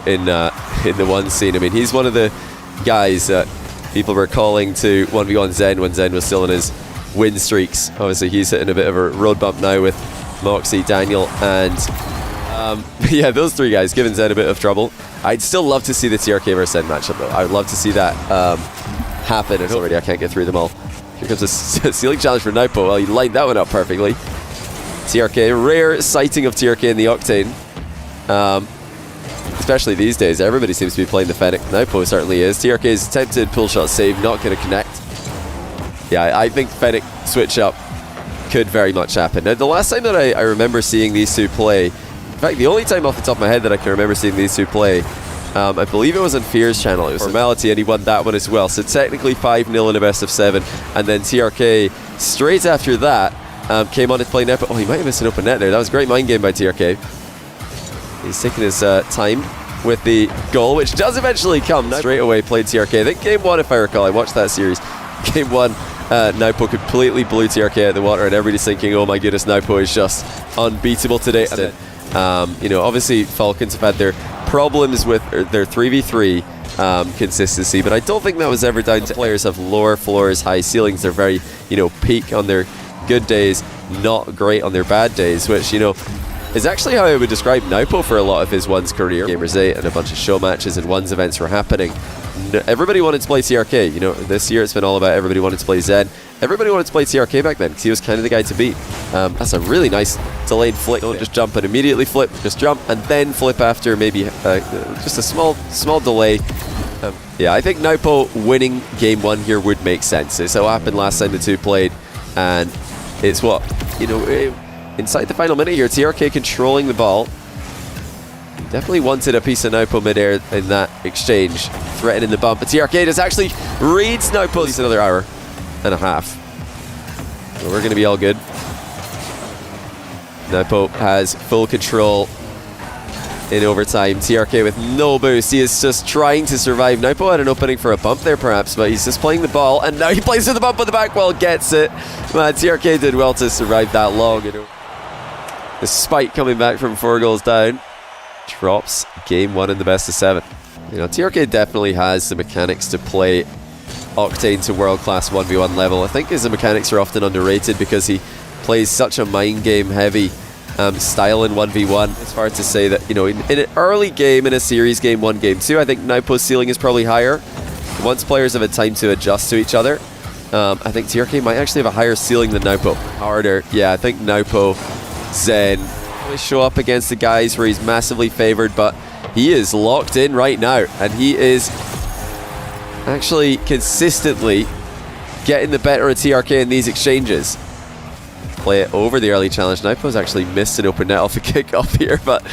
in the one scene. I mean, he's one of the guys that people were calling to 1v1 Zen when Zen was still in his win streaks. Obviously, he's hitting a bit of a road bump now with Moxie, Daniel, and yeah, those three guys giving Zen a bit of trouble. I'd still love to see the TRK versus Zen matchup, though. I would love to see that happen. And already, I can't get through them all. Here comes a ceiling challenge for Nwpo. Well, he lined that one up perfectly. TRK, rare sighting of TRK in the Octane. Especially these days, everybody seems to be playing the Fennec. Nwpo certainly is. TRK's attempted pull shot save, not going to connect. Yeah, I think Fennec switch up could very much happen. Now, the last time that I remember seeing these two play, in fact, the only time off the top of my head that I can remember seeing these two play, I believe it was on Fear's channel. It was Formality, and he won that one as well. So technically 5-0 in a best of 7. And then TRK, straight after that, came on to play Nwpo. Oh, he might have missed an open net there. That was a great mind game by TRK. He's taking his time with the goal, which does eventually come. Straight away played TRK. I think game 1, if I recall, I watched that series. Game 1, Nwpo completely blew TRK out of the water, and everybody's thinking, oh my goodness, Nwpo is just unbeatable today. And, you know, obviously Falcons have had their problems with their 3v3 consistency, but I don't think that was ever down to players have lower floors, high ceilings. They're very, you know, peak on their good days, not great on their bad days, which, you know, is actually how I would describe Nwpo for a lot of his One's career. Gamers 8 and a bunch of show matches and One's events were happening. Everybody wanted to play TRK. You know, this year it's been all about everybody wanted to play Zen. Everybody wanted to play TRK back then because he was kind of the guy to beat. That's a really nice delayed flick. Don't just jump and immediately flip. Just jump and then flip after maybe just a small delay. Yeah, I think Nwpo winning game 1 here would make sense. It's how it happened last time the two played, and it's what, you know, inside the final minute here, TRK controlling the ball. Definitely wanted a piece of Nwpo midair in that exchange, threatening the bump. But TRK does actually reads Nwpo. At least another hour and a half. So we're going to be all good. Nwpo has full control in overtime. TRK with no boost. He is just trying to survive. Nwpo had an opening for a bump there perhaps, but he's just playing the ball, and now he plays with the bump on the back wall, gets it. Man, TRK did well to survive that long. You know. Despite coming back from 4 goals down, drops game 1 in the best of 7. You know, TRK definitely has the mechanics to play Octane to world-class 1v1 level. I think his mechanics are often underrated because he plays such a mind game heavy style in 1v1. It's hard to say that, you know, in an early game, in a series game 1, game 2, I think Nwpo's ceiling is probably higher. Once players have had time to adjust to each other, I think TRK might actually have a higher ceiling than Nwpo. Harder, yeah, I think Nwpo, Zen, really show up against the guys where he's massively favored, but he is locked in right now, and he is actually consistently getting the better of TRK in these exchanges. Play it over the early challenge. Nwpo's actually missed an open net off a kickoff here, but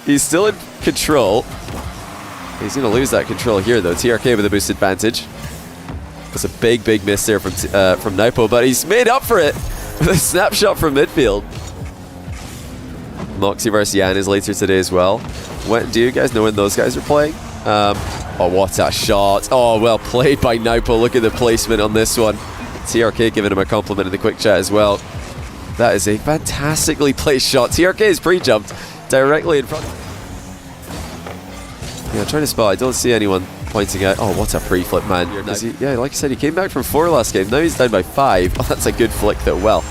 he's still in control. He's going to lose that control here, though. TRK with a boost advantage. That's a big miss there from Nwpo, but he's made up for it with a snapshot from midfield. Moxie versus Yan is later today as well. Do you guys know when those guys are playing? Oh, what a shot. Oh, well played by Nwpo. Look at the placement on this one. TRK giving him a compliment in the quick chat as well. That is a fantastically placed shot. TRK is pre-jumped directly in front. Yeah, I'm trying to spot. I don't see anyone pointing out. Oh, what a pre-flip, man. Yeah, like I said, he came back from 4 last game. Now he's down by 5. Oh, that's a good flick, though. Well,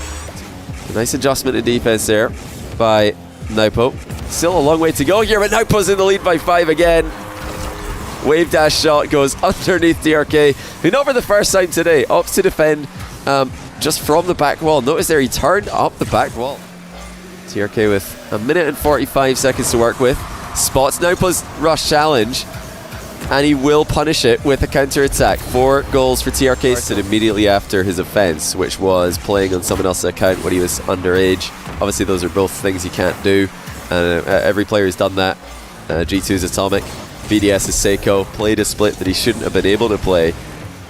a nice adjustment in defense there by Nwpo. Still a long way to go here, but Nwpo's in the lead by 5 again. Wave dash shot goes underneath TRK, who not for the first time today opts to defend just from the back wall. Notice there, he turned up the back wall. TRK with 1 minute and 45 seconds to work with. Spots Nwpo's rush challenge, and he will punish it with a counter attack. 4 goals for TRK. Started immediately after his offense, which was playing on someone else's account when he was underage. Obviously, those are both things you can't do, and every player has done that. G2 is Atomic, BDS is Seiko. Played a split that he shouldn't have been able to play.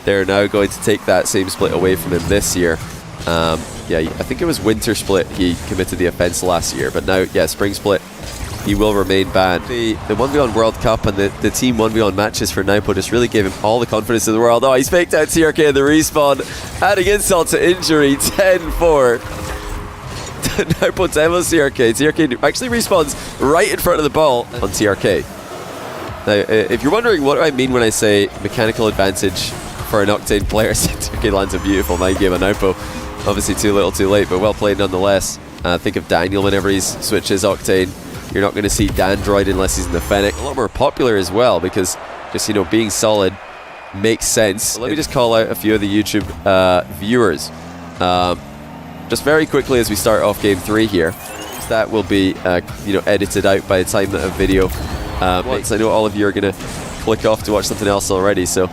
They're now going to take that same split away from him this year. Yeah, I think it was Winter Split he committed the offense last year, but now, yeah, Spring Split, he will remain banned. The 1v1 World Cup and the team 1v1 matches for Nwpo just really gave him all the confidence in the world. Oh, he's faked out TRK in the respawn, adding insult to injury. 10-4. Nwpo demos TRK. TRK actually respawns right in front of the ball on TRK. Now, if you're wondering what do I mean when I say mechanical advantage for an Octane player, trk lands a beautiful mind game on Nwpo. Obviously too little too late, but well played nonetheless. Think of Daniel whenever he switches Octane. You're not going to see Dandroid unless he's in the Fennec. A lot more popular as well because just, you know, being solid makes sense. Let me just call out a few of the YouTube viewers. Just very quickly as we start off game 3 here. That will be, you know, edited out by the time that a video makes. I know all of you are going to click off to watch something else already, so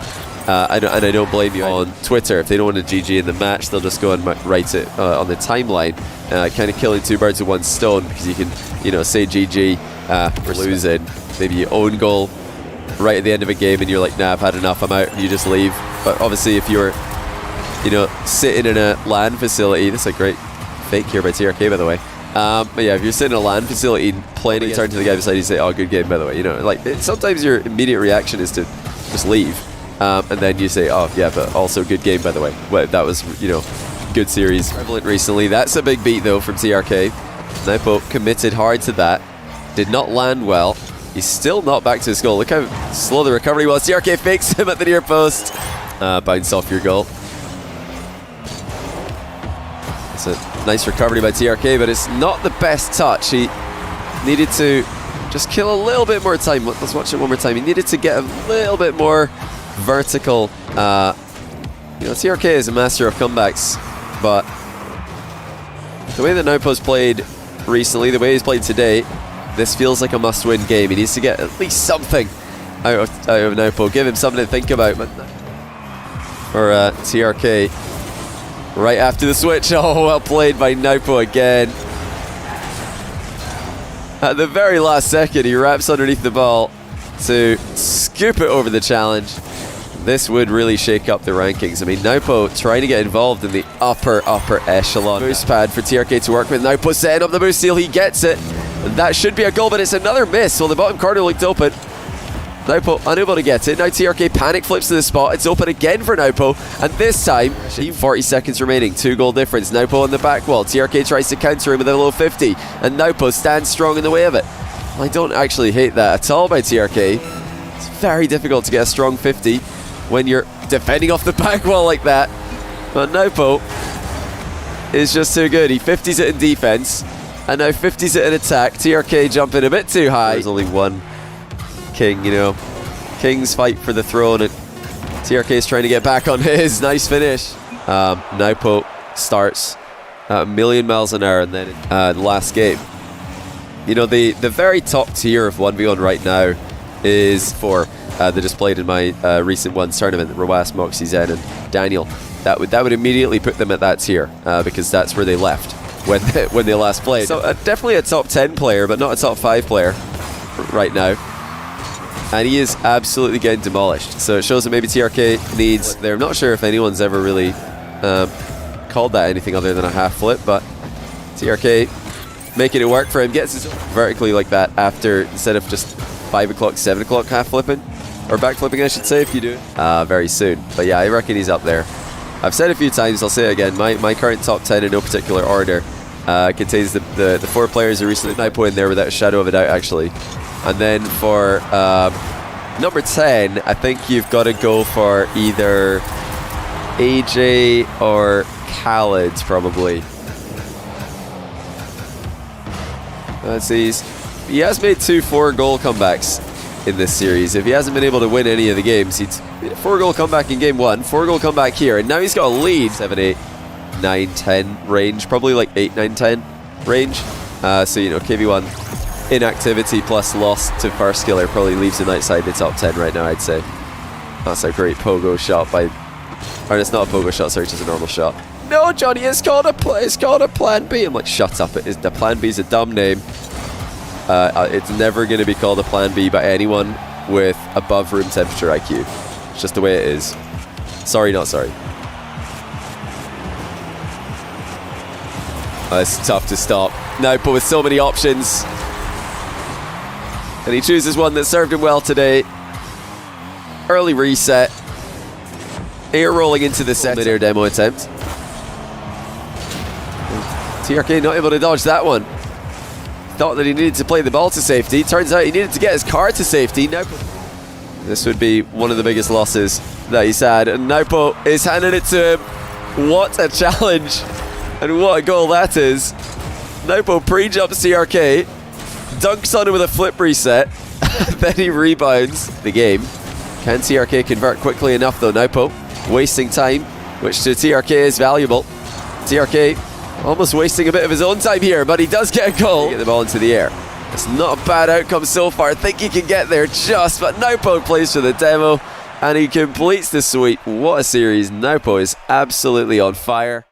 I don't blame you. On Twitter, if they don't want to GG in the match, they'll just go and write it on the timeline, kind of killing 2 birds with 1 stone, because you can, you know, say GG, we're losing, maybe you own goal right at the end of a game and you're like, nah, I've had enough, I'm out, you just leave. But obviously if you're, you know, sitting in a LAN facility, this is a great fake here by trk, by the way. But yeah, if you're sitting in a LAN facility and playing, you turn to the guy beside you and say, oh, good game, by the way. You know, like, sometimes your immediate reaction is to just leave. And then you say, oh, yeah, but also good game, by the way. Well, that was, you know, good series. Prevalent recently. That's a big beat, though, from trk. Nwpo committed hard to that. Did not land well. He's still not back to his goal. Look how slow the recovery was. trk fakes him at the near post. Bounce off your goal. It's a nice recovery by trk, but it's not the best touch. He needed to just kill a little bit more time. Let's watch it one more time. He needed to get a little bit more vertical. You know, trk is a master of comebacks, but the way that Nwpo's played recently, the way he's played today, this feels like a must-win game. He needs to get at least something out of Nwpo. Give him something to think about. But for trk, right after the switch. Oh, well played by Nwpo again. At the very last second, he wraps underneath the ball to scoop it over the challenge. This would really shake up the rankings. I mean, Nwpo trying to get involved in the upper echelon. Boost pad for trk to work with. Nwpo setting up the boost steal. He gets it. And that should be a goal, but it's another miss. Well, the bottom corner looked open. Nwpo unable to get it. Now trk panic flips to the spot. It's open again for Nwpo. And this time, 40 seconds remaining. 2 goal difference. Nwpo on the back wall. trk tries to counter him with a low 50. And Nwpo stands strong in the way of it. I don't actually hate that at all by trk. It's very difficult to get a strong 50 when you're defending off the back wall like that. But Nwpo is just too good. He 50s it in defense. And now 50s it in attack. trk jumping a bit too high. There's only one king, you know. Kings fight for the throne, and trk is trying to get back on his. Nice finish. Nwpo starts at 1,000,000 miles an hour, and then the last game. You know, the very top tier of 1v1 right now is for they just played in my recent ones tournament, Rawas, Moxie, Zen, and Daniel. That would immediately put them at that tier because that's where they left when they last played. So definitely a top 10 player, but not a top 5 player right now. And he is absolutely getting demolished. So it shows that maybe trk needs there. I'm not sure if anyone's ever really called that anything other than a half flip, but trk making it work for him. Gets his vertically like that after, instead of just 5 o'clock, 7 o'clock half flipping. Or back flipping, I should say, if you do it. Very soon. But yeah, I reckon he's up there. I've said a few times, I'll say it again, my current top 10 in no particular order contains the 4 players who recently Nwpo in there without a shadow of a doubt, actually. And then for number 10, I think you've got to go for either AJ or Khaled, probably. Let's see, he has made 2 4-goal comebacks in this series. If he hasn't been able to win any of the games, he's made a 4-goal comeback in game 1, 4-goal comeback here, and now he's got a lead. 7, 8, 9, 10 range, probably like 8, 9, 10 range. So, you know, KV1 inactivity plus loss to first killer probably leaves him outside the top 10 right now, I'd say. That's a great pogo shot by... Or it's not a pogo shot, sorry, it's just a normal shot. No, Johnny, it's called a plan B. I'm like, shut up, the plan B is a dumb name. It's never going to be called a plan B by anyone with above room temperature IQ. It's just the way it is. Sorry, not sorry. It's tough to stop. Nwpo with so many options. And he chooses one that served him well today. Early reset. Air rolling into the set. Mid-air demo attempt. trk not able to dodge that one. Thought that he needed to play the ball to safety. Turns out he needed to get his car to safety. Now This would be one of the biggest losses that he's had. And Nwpo is handing it to him. What a challenge. And what a goal that is. Nwpo pre-jumps TRK, dunks on him with a flip reset, then he rebounds the game. Can TRK convert quickly enough though? Nwpo wasting time, which to TRK is valuable. TRK almost wasting a bit of his own time here, but he does get a goal. Get the ball into the air. It's not a bad outcome so far. I think he can get there just, but Nwpo plays for the demo and he completes the sweep. What a series. Nwpo is absolutely on fire.